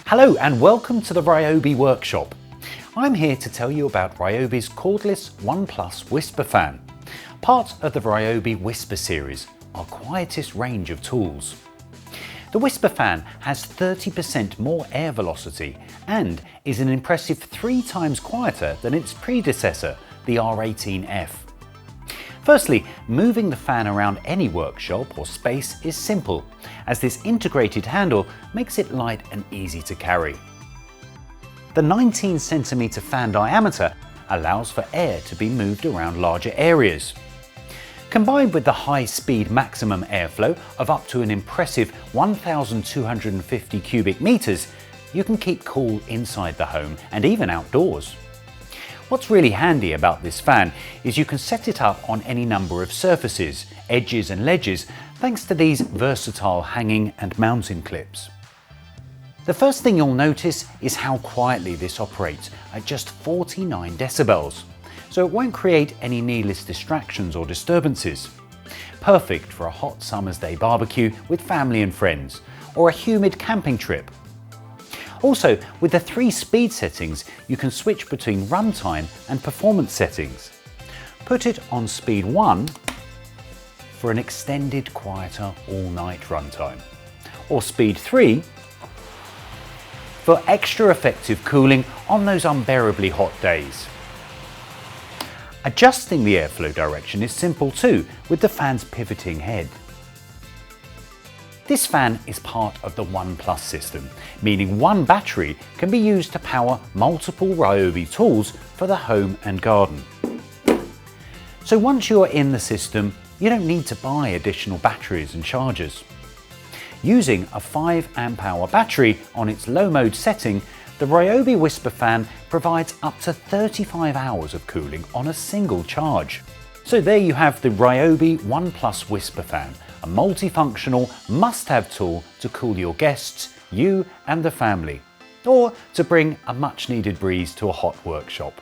Hello and welcome to the RYOBI workshop. I'm here to tell you about RYOBI's cordless ONE Whisper Fan, part of the RYOBI Whisper series, our quietest range of tools. The Whisper Fan has 30% more air velocity and is an impressive 3 times quieter than its predecessor, the R18F. Firstly, moving the fan around any workshop or space is simple, as this integrated handle makes it light and easy to carry. The 19cm fan diameter allows for air to be moved around larger areas. Combined with the high-speed maximum airflow of up to an impressive 1,250 cubic meters, you can keep cool inside the home and even outdoors. What's really handy about this fan is you can set it up on any number of surfaces, edges and ledges, thanks to these versatile hanging and mounting clips. The first thing you'll notice is how quietly this operates at just 49 decibels, so it won't create any needless distractions or disturbances. Perfect for a hot summer's day barbecue with family and friends, or a humid camping trip. Also, with the 3 speed settings, you can switch between runtime and performance settings. Put it on speed 1 for an extended, quieter, all-night runtime, or speed 3 for extra effective cooling on those unbearably hot days. Adjusting the airflow direction is simple too, with the fan's pivoting head. This fan is part of the ONE system, meaning one battery can be used to power multiple RYOBI tools for the home and garden. So once you're in the system, you don't need to buy additional batteries and chargers. Using a 5 amp hour battery on its low mode setting, the RYOBI Whisper Fan provides up to 35 hours of cooling on a single charge. So there you have the RYOBI ONE Whisper Fan, a multifunctional must-have tool to cool your guests, you and the family, or to bring a much-needed breeze to a hot workshop.